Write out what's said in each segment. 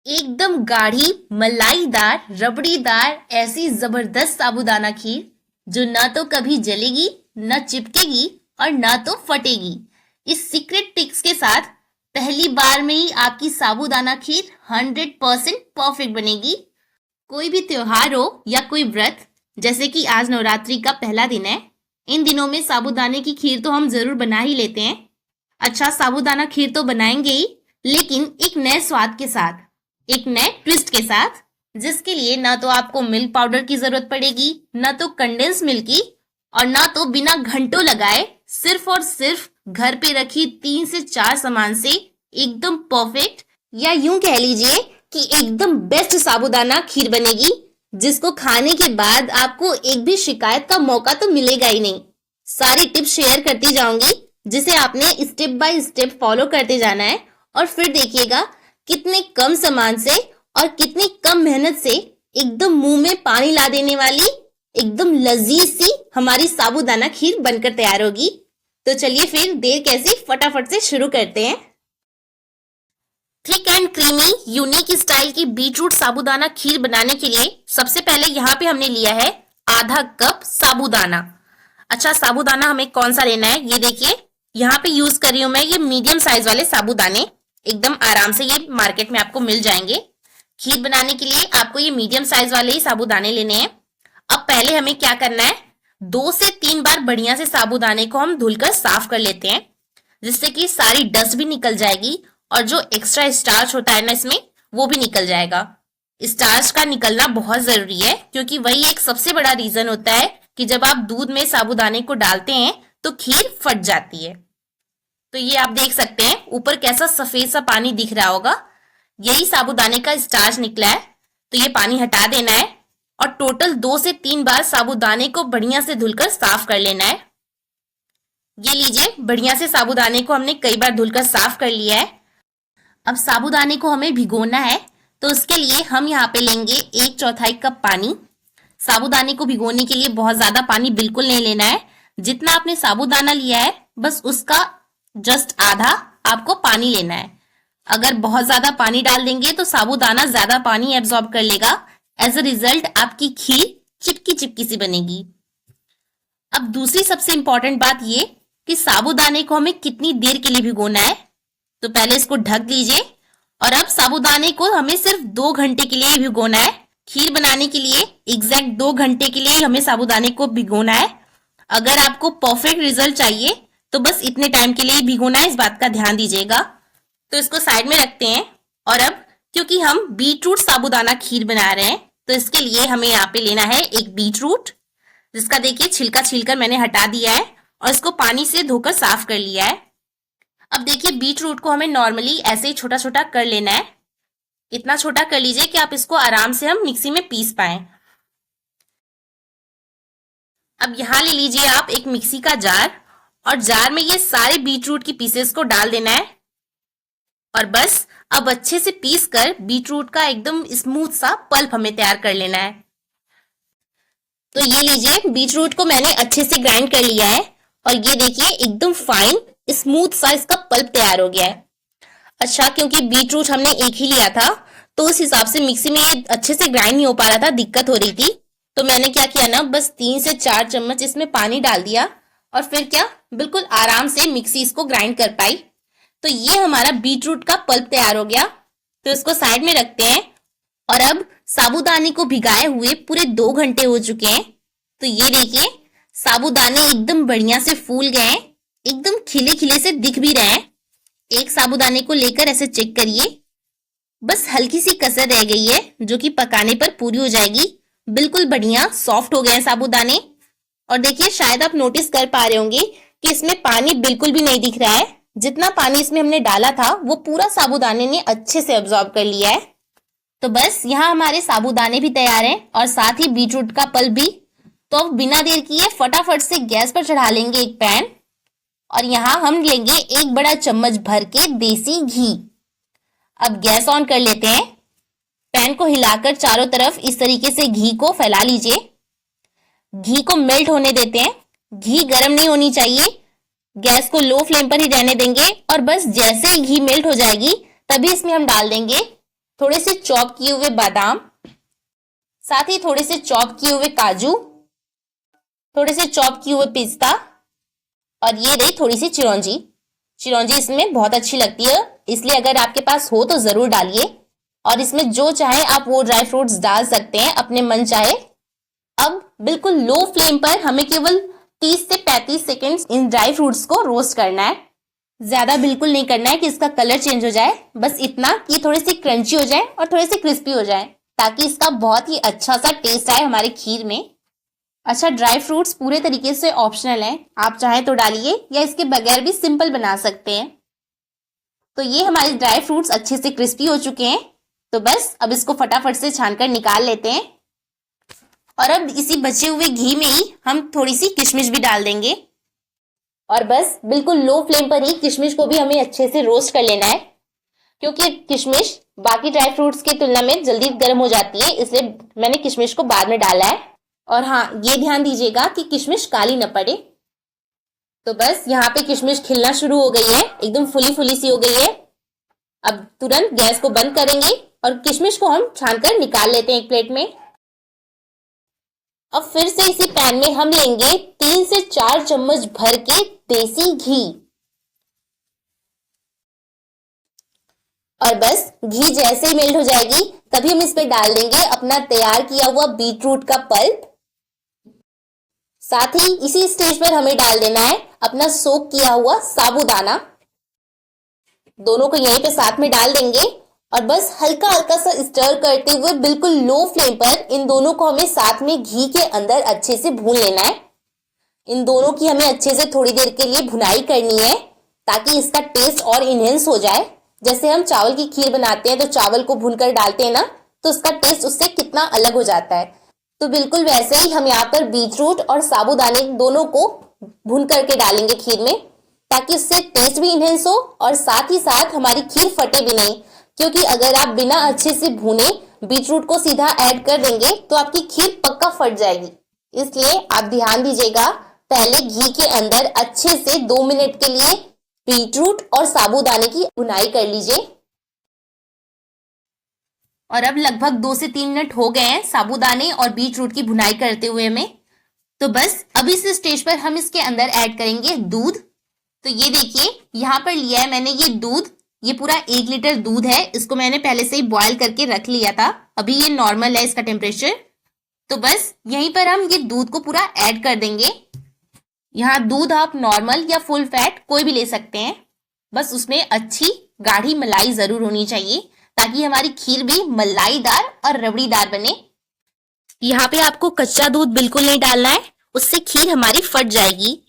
एकदम गाढ़ी मलाईदार रबड़ीदार ऐसी जबरदस्त साबूदाना खीर जो ना तो कभी जलेगी, ना चिपकेगी और ना तो फटेगी। इस सीक्रेट टिप्स के साथ पहली बार में ही आपकी साबूदाना खीर 100% परफेक्ट बनेगी। कोई भी त्योहार हो या कोई व्रत, जैसे कि आज नवरात्रि का पहला दिन है, इन दिनों में साबूदाने की खीर तो हम जरूर बना ही लेते हैं। अच्छा, साबूदाना खीर तो बनाएंगे ही, लेकिन एक नए स्वाद के साथ, एक नए ट्विस्ट के साथ, जिसके लिए ना तो आपको मिल्क पाउडर की जरूरत पड़ेगी, ना तो कंडेंस मिल्क की, और ना तो बिना घंटों लगाए सिर्फ और सिर्फ घर पे रखी 3 से 4 सामान से एकदम परफेक्ट, या यूं कह लीजिए कि एकदम बेस्ट साबूदाना खीर बनेगी, जिसको खाने के बाद आपको एक भी शिकायत का मौका तो मिलेगा ही नहीं। सारी टिप्स शेयर करती जाऊंगी, जिसे आपने स्टेप बाय स्टेप फॉलो करते जाना है, और फिर देखिएगा कितने कम सामान से और कितनी कम मेहनत से एकदम मुंह में पानी ला देने वाली एकदम लजीज सी हमारी साबूदाना खीर बनकर तैयार होगी। तो चलिए फिर देर कैसी, फटाफट से शुरू करते हैं। Thick and creamy unique style की बीटरूट साबूदाना खीर बनाने के लिए सबसे पहले यहाँ पे हमने लिया है आधा कप साबूदाना। अच्छा, साबूदाना हमें कौन सा लेना है, ये देखिए यहाँ पे यूज कर रही हूँ मैं ये मीडियम साइज वाले साबूदाने। एकदम आराम से ये मार्केट में आपको मिल जाएंगे। खीर बनाने के लिए आपको ये मीडियम साइज वाले ही साबूदाने लेने हैं। अब पहले हमें क्या करना है, 2 से 3 बार बढ़िया से साबूदाने को हम धुलकर साफ कर लेते हैं, जिससे कि सारी डस्ट भी निकल जाएगी और जो एक्स्ट्रा स्टार्च होता है ना इसमें, वो भी निकल जाएगा। स्टार्च का निकलना बहुत जरूरी है, क्योंकि वही एक सबसे बड़ा रीजन होता है कि जब आप दूध में साबूदाने को डालते हैं तो खीर फट जाती है। तो ये आप देख सकते हैं ऊपर कैसा सफेद सा पानी दिख रहा होगा, यही साबूदाने का स्टार्च निकला है। तो ये पानी हटा देना है और टोटल 2 से 3 बार साबूदाने को बढ़िया से धुलकर साफ कर लेना है। ये लीजिए, बढ़िया से साबूदाने को हमने कई बार धुलकर साफ कर लिया है। अब साबूदाने को हमें भिगोना है, तो उसके लिए हम यहाँ पे लेंगे 1/4 कप पानी। साबूदाने को भिगोने के लिए बहुत ज्यादा पानी बिल्कुल नहीं लेना है। जितना आपने साबूदाना लिया है बस उसका जस्ट आधा आपको पानी लेना है। अगर बहुत ज्यादा पानी डाल देंगे तो साबूदाना ज्यादा पानी एब्जॉर्ब कर लेगा। एज अ रिजल्ट आपकी खीर चिपकी चिपकी सी बनेगी। अब दूसरी सबसे इंपॉर्टेंट बात ये कि साबूदाने को हमें कितनी देर के लिए भिगोना है। तो पहले इसको ढक दीजिए, और अब साबूदाने को हमें सिर्फ 2 घंटे के लिए ही भिगोना है। खीर बनाने के लिए एग्जैक्ट 2 घंटे के लिए हमें साबूदाने को भिगोना है। अगर आपको परफेक्ट रिजल्ट चाहिए तो बस इतने टाइम के लिए भिगोना है, इस बात का ध्यान दीजिएगा। तो इसको साइड में रखते हैं। और अब क्योंकि हम बीटरूट साबूदाना खीर बना रहे हैं, तो इसके लिए हमें यहाँ पे लेना है एक बीटरूट, जिसका देखिए छिलका छीलकर मैंने हटा दिया है और इसको पानी से धोकर साफ कर लिया है। अब देखिए बीटरूट को हमें नॉर्मली ऐसे ही छोटा छोटा कर लेना है। इतना छोटा कर लीजिए कि आप इसको आराम से हम मिक्सी में पीस पाए। अब यहाँ ले लीजिए आप एक मिक्सी का जार, और जार में ये सारे बीटरूट की पीसेस को डाल देना है। और बस अब अच्छे से पीस कर बीटरूट का एकदम स्मूथ सा पल्प हमें तैयार कर लेना है। तो ये लीजिए, बीटरूट को मैंने अच्छे से ग्राइंड कर लिया है, और ये देखिए एकदम फाइन स्मूथ सा इसका पल्प तैयार हो गया है। अच्छा, क्योंकि बीटरूट हमने एक ही लिया था, तो उस हिसाब से मिक्सी में ये अच्छे से ग्राइंड नहीं हो पा रहा था, दिक्कत हो रही थी। तो मैंने क्या किया ना, बस 3 से 4 चम्मच इसमें पानी डाल दिया, और फिर क्या बिल्कुल आराम से मिक्सी इसको ग्राइंड कर पाई। तो ये हमारा बीटरूट का पल्प तैयार हो गया। तो इसको साइड में रखते हैं। और अब साबूदाने को भिगाए हुए पूरे 2 घंटे हो चुके हैं। तो ये देखिए साबूदाने एकदम बढ़िया से फूल गए हैं, एकदम खिले खिले से दिख भी रहे हैं। एक साबूदाने को लेकर ऐसे चेक करिए, बस हल्की सी कसर रह गई है, जो कि पकाने पर पूरी हो जाएगी। बिल्कुल बढ़िया सॉफ्ट हो गए हैं साबूदाने। और देखिए, शायद आप नोटिस कर पा रहे होंगे कि इसमें पानी बिल्कुल भी नहीं दिख रहा है। जितना पानी इसमें हमने डाला था वो पूरा साबूदाने ने अच्छे से अब्सॉर्ब कर लिया है। तो बस यहाँ हमारे साबूदाने भी तैयार हैं, और साथ ही बीटरूट का पल्प भी। तो अब बिना देर किए फटाफट से गैस पर चढ़ा लेंगे एक पैन, और यहाँ हम लेंगे 1 बड़ा चम्मच भर के देसी घी। अब गैस ऑन कर लेते हैं। पैन को हिलाकर चारों तरफ इस तरीके से घी को फैला लीजिए। घी को मेल्ट होने देते हैं। घी गर्म नहीं होनी चाहिए, गैस को लो फ्लेम पर ही रहने देंगे। और बस जैसे ही घी मेल्ट हो जाएगी तभी इसमें हम डाल देंगे थोड़े से चॉप किए हुए बादाम, साथ ही थोड़े से चॉप किए हुए काजू, थोड़े से चॉप किए हुए पिस्ता, और ये रही थोड़ी सी चिरौंजी। चिरौंजी इसमें बहुत अच्छी लगती है, इसलिए अगर आपके पास हो तो जरूर डालिए। और इसमें जो चाहे आप वो ड्राई फ्रूट्स डाल सकते हैं अपने मन चाहे। अब बिल्कुल लो फ्लेम पर हमें केवल 30 से 35 सेकेंड्स इन ड्राई फ्रूट्स को रोस्ट करना है। ज्यादा बिल्कुल नहीं करना है कि इसका कलर चेंज हो जाए, बस इतना कि थोड़े से क्रंची हो जाए और थोड़े से क्रिस्पी हो जाए, ताकि इसका बहुत ही अच्छा सा टेस्ट आए हमारे खीर में। अच्छा, ड्राई फ्रूट्स पूरे तरीके से ऑप्शनल हैं, आप चाहें तो डालिए या इसके बगैर भी सिंपल बना सकते हैं। तो ये हमारे ड्राई फ्रूट्स अच्छे से क्रिस्पी हो चुके हैं, तो बस अब इसको फटाफट से छानकर निकाल लेते हैं। और अब इसी बचे हुए घी में ही हम थोड़ी सी किशमिश भी डाल देंगे, और बस बिल्कुल लो फ्लेम पर ही किशमिश को भी हमें अच्छे से रोस्ट कर लेना है, क्योंकि किशमिश बाकी ड्राई फ्रूट्स की तुलना में जल्दी गर्म हो जाती है, इसलिए मैंने किशमिश को बाद में डाला है। और हाँ, ये ध्यान दीजिएगा कि किशमिश काली न पड़े। तो बस यहाँ पे किशमिश खिलना शुरू हो गई है, एकदम फुली फुली सी हो गई है। अब तुरंत गैस को बंद करेंगे और किशमिश को हम छानकर निकाल लेते हैं एक प्लेट में। अब फिर से इसी पैन में हम लेंगे 3 से 4 चम्मच भर के देसी घी, और बस घी जैसे ही मेल्ट हो जाएगी तभी हम इसमें डाल देंगे अपना तैयार किया हुआ बीटरूट का पल्प। साथ ही इसी स्टेज पर हमें डाल देना है अपना सोक किया हुआ साबूदाना। दोनों को यहीं पे साथ में डाल देंगे और बस हल्का हल्का सा स्टर करते हुए बिल्कुल लो फ्लेम पर इन दोनों को हमें साथ में घी के अंदर अच्छे से भून लेना है। इन दोनों की हमें अच्छे से थोड़ी देर के लिए भुनाई करनी है, ताकि इसका टेस्ट और इनहेंस हो जाए। जैसे हम चावल की खीर बनाते हैं तो चावल को भूनकर डालते हैं ना, तो उसका टेस्ट उससे कितना अलग हो जाता है। तो बिल्कुल वैसे ही हम यहाँ पर बीटरूट और साबूदाने दोनों को भून करके डालेंगे खीर में, ताकि उससे टेस्ट भी इनहेंस हो और साथ ही साथ हमारी खीर फटे भी नहीं। क्योंकि अगर आप बिना अच्छे से भुने बीटरूट को सीधा ऐड कर देंगे तो आपकी खीर पक्का फट जाएगी। इसलिए आप ध्यान दीजिएगा, पहले घी के अंदर अच्छे से 2 मिनट के लिए बीटरूट और साबूदाने की भुनाई कर लीजिए। और अब लगभग 2 से 3 मिनट हो गए हैं साबूदाने और बीटरूट की भुनाई करते हुए में। तो बस अब इस स्टेज पर हम इसके अंदर ऐड करेंगे दूध। तो ये देखिए, यहाँ पर लिया है मैंने ये दूध, ये पूरा 1 लीटर दूध है। इसको मैंने पहले से ही बॉयल करके रख लिया था, अभी ये नॉर्मल है इसका टेम्परेचर। तो बस यहीं पर हम ये दूध को पूरा ऐड कर देंगे। यहाँ दूध आप नॉर्मल या फुल फैट कोई भी ले सकते हैं, बस उसमें अच्छी गाढ़ी मलाई जरूर होनी चाहिए, ताकि हमारी खीर भी मलाईदार और रबड़ीदार बने। यहाँ पे आपको कच्चा दूध बिल्कुल नहीं डालना है, उससे खीर हमारी फट जाएगी।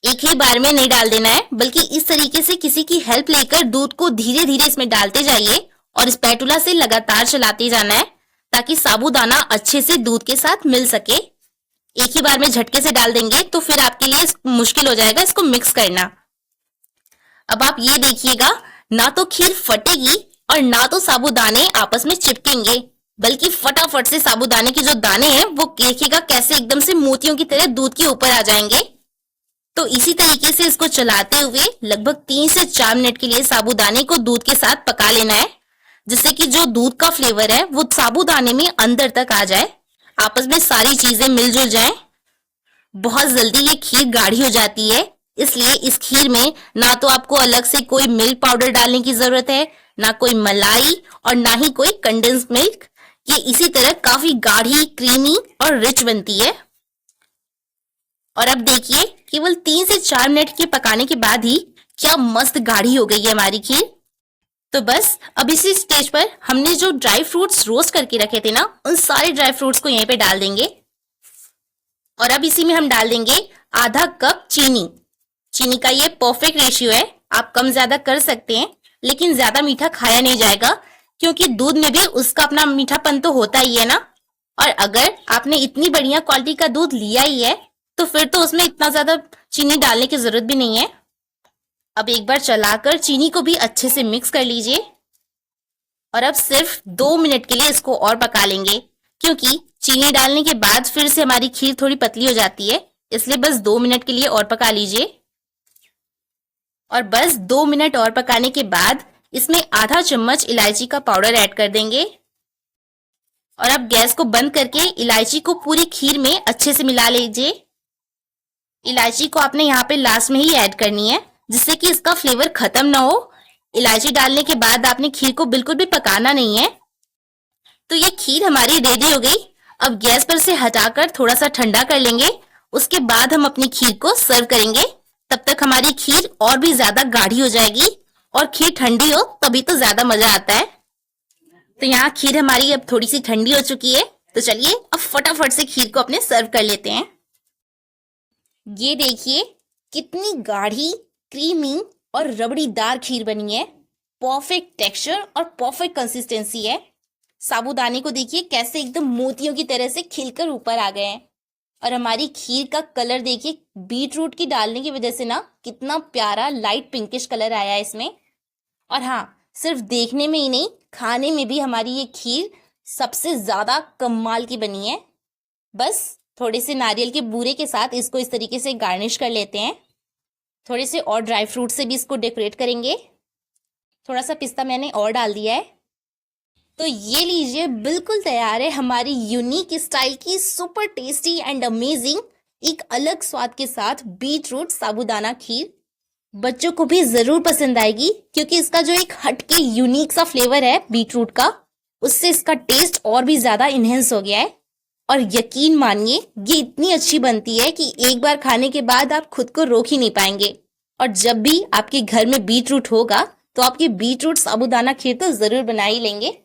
एक ही बार में नहीं डाल देना है, बल्कि इस तरीके से किसी की हेल्प लेकर दूध को धीरे धीरे इसमें डालते जाइए और स्पैटुला से लगातार चलाते जाना है, ताकि साबूदाना अच्छे से दूध के साथ मिल सके। एक ही बार में झटके से डाल देंगे तो फिर आपके लिए मुश्किल हो जाएगा इसको मिक्स करना। अब आप ये देखिएगा, ना तो खीर फटेगी और ना तो साबूदाने आपस में चिपकेंगे, बल्कि फटाफट से साबूदाने के जो दाने हैं वो देखिएगा कैसे एकदम से मोतियों की तरह दूध के ऊपर आ जाएंगे। तो इसी तरीके से इसको चलाते हुए लगभग 3 से 4 मिनट के लिए साबूदाने को दूध के साथ पका लेना है, जिससे कि जो दूध का फ्लेवर है वो साबूदाने में अंदर तक आ जाए, आपस में सारी चीजें मिलजुल जाएं। बहुत जल्दी ये खीर गाढ़ी हो जाती है, इसलिए इस खीर में ना तो आपको अलग से कोई मिल्क पाउडर डालने की जरूरत है, ना कोई मलाई और ना ही कोई कंडेंस मिल्क। ये इसी तरह काफी गाढ़ी, क्रीमी और रिच बनती है। और अब देखिए, केवल 3 से 4 मिनट के पकाने के बाद ही क्या मस्त गाढ़ी हो गई है हमारी खीर। तो बस अब इसी स्टेज पर हमने जो ड्राई फ्रूट्स रोस्ट करके रखे थे ना, उन सारे ड्राई फ्रूट्स को यहीं पे डाल देंगे। और अब इसी में हम डाल देंगे आधा कप चीनी। चीनी का ये परफेक्ट रेशियो है, आप कम ज्यादा कर सकते हैं, लेकिन ज्यादा मीठा खाया नहीं जाएगा, क्योंकि दूध में भी उसका अपना मीठापन तो होता ही है ना। और अगर आपने इतनी बढ़िया क्वालिटी का दूध लिया ही है तो फिर तो उसमें इतना ज्यादा चीनी डालने की जरूरत भी नहीं है। अब एक बार चलाकर चीनी को भी अच्छे से मिक्स कर लीजिए और अब सिर्फ 2 मिनट के लिए इसको और पका लेंगे, क्योंकि चीनी डालने के बाद फिर से हमारी खीर थोड़ी पतली हो जाती है, इसलिए बस 2 मिनट के लिए और पका लीजिए। और बस 2 मिनट और पकाने के बाद इसमें आधा चम्मच इलायची का पाउडर ऐड कर देंगे और अब गैस को बंद करके इलायची को पूरी खीर में अच्छे से मिला लीजिए। इलायची को आपने यहाँ पे लास्ट में ही ऐड करनी है जिससे कि इसका फ्लेवर खत्म ना हो। इलायची डालने के बाद आपने खीर को बिल्कुल भी पकाना नहीं है। तो ये खीर हमारी रेडी हो गई। अब गैस पर से हटाकर थोड़ा सा ठंडा कर लेंगे, उसके बाद हम अपनी खीर को सर्व करेंगे। तब तक हमारी खीर और भी ज्यादा गाढ़ी हो जाएगी और खीर ठंडी हो तभी तो ज्यादा मजा आता है। तो यहाँ खीर हमारी अब थोड़ी सी ठंडी हो चुकी है, तो चलिए अब फटाफट से खीर को अपने सर्व कर लेते हैं। ये देखिए कितनी गाढ़ी, क्रीमी और रबड़ीदार खीर बनी है। परफेक्ट टेक्सचर और परफेक्ट कंसिस्टेंसी है। साबूदाने को देखिए कैसे एकदम मोतियों की तरह से खिलकर ऊपर आ गए हैं। और हमारी खीर का कलर देखिए, बीट रूट की डालने की वजह से ना कितना प्यारा लाइट पिंकिश कलर आया है इसमें। और हाँ, सिर्फ देखने में ही नहीं, खाने में भी हमारी ये खीर सबसे ज्यादा कमाल की बनी है। बस थोड़े से नारियल के बूरे के साथ इसको इस तरीके से गार्निश कर लेते हैं। थोड़े से और ड्राई फ्रूट से भी इसको डेकोरेट करेंगे। थोड़ा सा पिस्ता मैंने और डाल दिया है। तो ये लीजिए, बिल्कुल तैयार है हमारी यूनिक स्टाइल की सुपर टेस्टी एंड अमेजिंग एक अलग स्वाद के साथ बीट रूट साबूदाना खीर। बच्चों को भी जरूर पसंद आएगी क्योंकि इसका जो एक हटके यूनिक सा फ्लेवर है बीट रूट का, उससे इसका टेस्ट और भी ज्यादा इनहेंस हो गया है। और यकीन मानिए ये इतनी अच्छी बनती है कि एक बार खाने के बाद आप खुद को रोक ही नहीं पाएंगे। और जब भी आपके घर में बीट रूट होगा तो आप ये बीट रूट साबूदाना खीर तो जरूर बना ही लेंगे।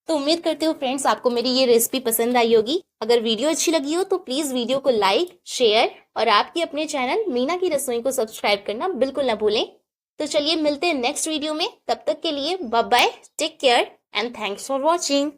तो उम्मीद करते हो फ्रेंड्स आपको मेरी ये रेसिपी पसंद आई होगी। अगर वीडियो अच्छी लगी हो तो प्लीज वीडियो को लाइक, शेयर और आपके अपने चैनल मीना की रसोई को सब्सक्राइब करना बिल्कुल ना भूलें। तो चलिए मिलते हैं नेक्स्ट वीडियो में। तब तक के लिए bye bye, take care and thanks for watching.